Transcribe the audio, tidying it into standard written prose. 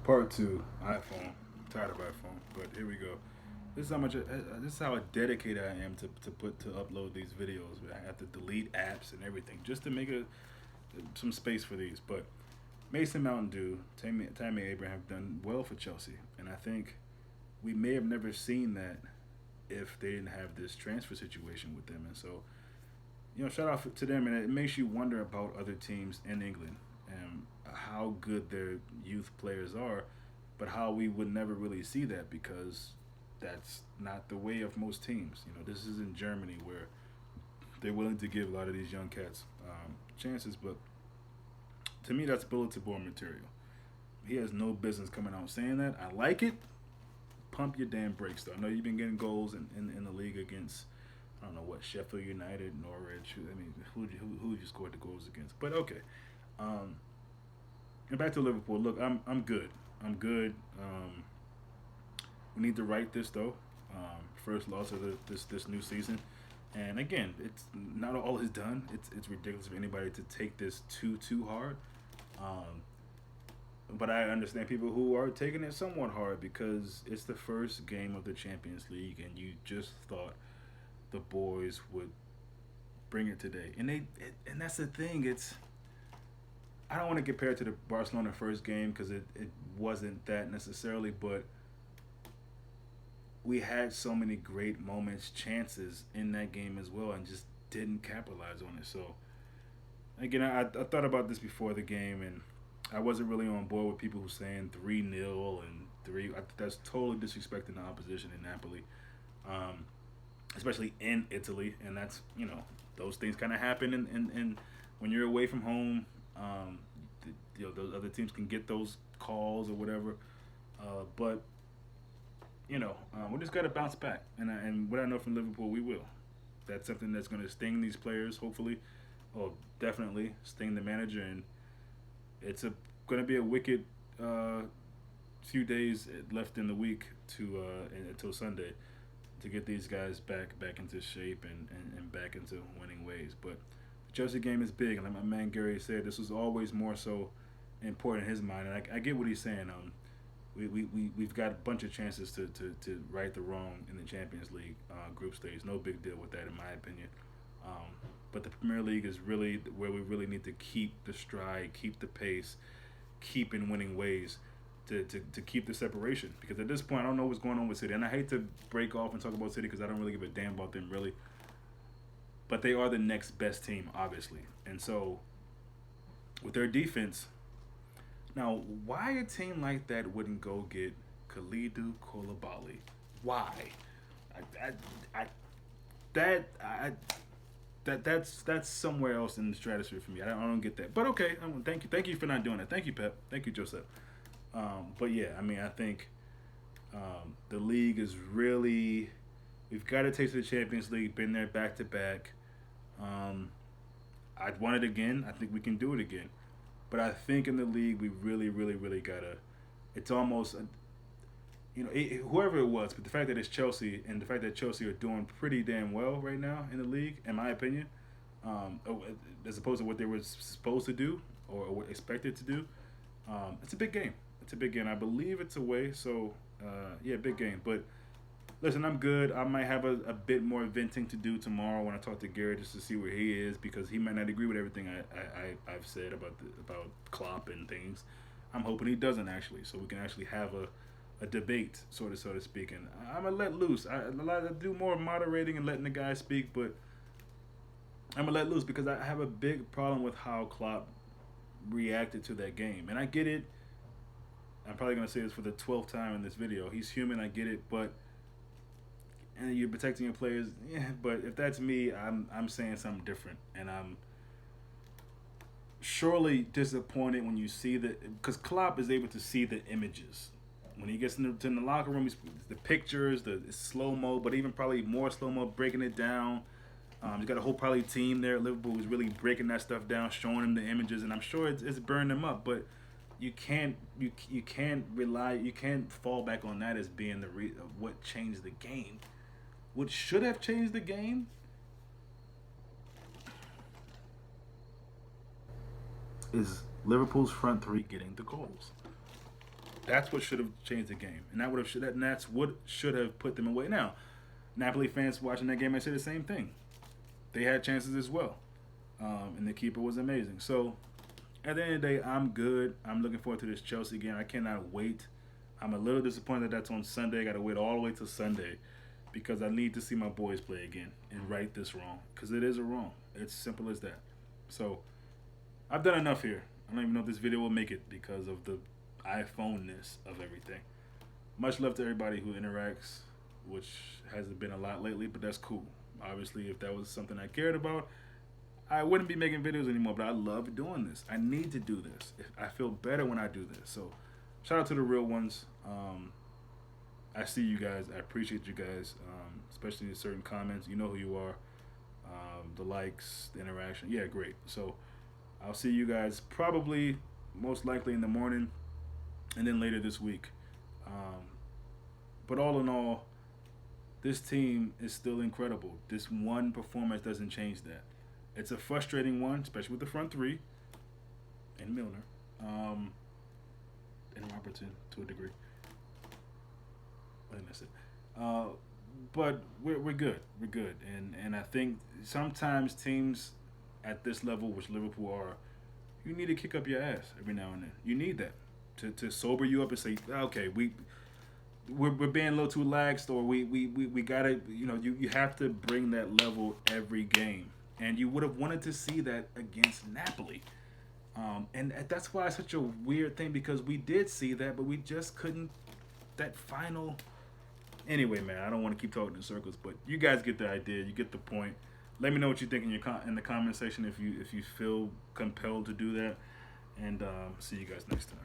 Part two, iPhone. I'm tired of iPhone, but here we go. This is how much. This is how dedicated I am to upload these videos. I have to delete apps and everything just to make some space for these. But Mason Mountain Dew, Tammy Abraham have done well for Chelsea, and I think we may have never seen that if they didn't have this transfer situation with them. And so, shout out to them, and it makes you wonder about other teams in England and how good their youth players are, but how we would never really see that because that's not the way of most teams. This is in Germany where they're willing to give a lot of these young cats chances, but to me, that's bulletin board material. He has no business coming out saying that. I like it. Pump your damn brakes, though. I know you've been getting goals in the league against, I don't know what, Sheffield United, Norwich. I mean, who you scored the goals against? But okay. Um, and back to Liverpool. Look, I'm good. I'm good. We need to right this though. First loss of this new season, and again, it's not all is done. It's ridiculous for anybody to take this too hard. Um, but I understand people who are taking it somewhat hard because it's the first game of the Champions League, and you just thought the boys would bring it today, and that's the thing. I don't want to compare it to the Barcelona first game because it wasn't that necessarily, but we had so many great moments, chances in that game as well, and just didn't capitalize on it. So again, I thought about this before the game, and I wasn't really on board with people who saying 3-0 and three. That's totally disrespecting the opposition in Napoli, um, especially in Italy, and that's those things kind of happen, and when you're away from home, those other teams can get those calls or whatever, but we just got to bounce back. And what I know from Liverpool, we will. That's something that's going to sting these players, hopefully, or definitely sting the manager. And it's going to be a wicked few days left in the week until Sunday to get these guys back into shape and back into winning ways. But the Chelsea game is big, and like my man Gary said, this was always more so important in his mind. And I get what he's saying. We've got a bunch of chances to right the wrong in the Champions League group stage. No big deal with that, in my opinion. But the Premier League is really where we really need to keep the stride, keep the pace, keep in winning ways to keep the separation. Because at this point, I don't know what's going on with City. And I hate to break off and talk about City because I don't really give a damn about them, really. But they are the next best team, obviously. And so with their defense, now, why a team like that wouldn't go get Khalidou Koulibaly? Why? I, I, I, that I, that's somewhere else in the stratosphere for me. I don't get that. But okay, thank you for not doing that. Thank you, Pep. Thank you, Joseph. But yeah, I mean, I think the league is really. We've got a taste of the Champions League. Been there back to back. I'd want it again. I think we can do it again. But I think in the league we really, really, really gotta. It's almost, whoever it was, but the fact that it's Chelsea and the fact that Chelsea are doing pretty damn well right now in the league, in my opinion, as opposed to what they were supposed to do or expected to do, it's a big game. It's a big game. I believe it's away, so yeah, big game. But listen, I'm good. I might have a bit more venting to do tomorrow when I talk to Gary just to see where he is because he might not agree with everything I've said about Klopp and things. I'm hoping he doesn't actually, so we can actually have a debate, so to speak. And I'm gonna let loose. I do more moderating and letting the guy speak, but I'm gonna let loose because I have a big problem with how Klopp reacted to that game, and I get it. I'm probably gonna say this for the 12th time in this video. He's human. I get it, but and you're protecting your players. Yeah, but if that's me, I'm saying something different, and I'm surely disappointed when you see that because Klopp is able to see the images when he gets in the locker room. The pictures, the slow mo, but even probably more slow mo, breaking it down. He's got a whole probably team there at Liverpool who's really breaking that stuff down, showing him the images, and I'm sure it's burned them up. But you can't rely, you can't fall back on that as being what changed the game. What should have changed the game is Liverpool's front three getting the goals. That's what should have changed the game, and that's what should have put them away. Now, Napoli fans watching that game, I say the same thing. They had chances as well, and the keeper was amazing. So at the end of the day, I'm good. I'm looking forward to this Chelsea game. I cannot wait. I'm a little disappointed that that's on Sunday. I got to wait all the way till Sunday because I need to see my boys play again and right this wrong because it is a wrong. It's simple as that. So I've done enough here. I don't even know if this video will make it because of the iPhone-ness of everything. Much love to everybody who interacts, which hasn't been a lot lately, but that's cool. Obviously, if that was something I cared about, I wouldn't be making videos anymore, but I love doing this. I need to do this. I feel better when I do this. So shout out to the real ones. I see you guys. I appreciate you guys, especially in certain comments. You know who you are. The likes, the interaction. Yeah, great. So I'll see you guys probably most likely in the morning and then later this week. But all in all, this team is still incredible. This one performance doesn't change that. It's a frustrating one, especially with the front three and Milner and Robertson to a degree. I think that's it. But we're good. We're good. And I think sometimes teams at this level, which Liverpool are, you need to kick up your ass every now and then. You need that to sober you up and say, okay, we're being a little too laxed, or we gotta, you have to bring that level every game. And you would have wanted to see that against Napoli. And that's why it's such a weird thing, because we did see that, but we just couldn't, that final. Anyway, man, I don't want to keep talking in circles, but you guys get the idea. You get the point. Let me know what you think in the comment section if you feel compelled to do that. And see you guys next time.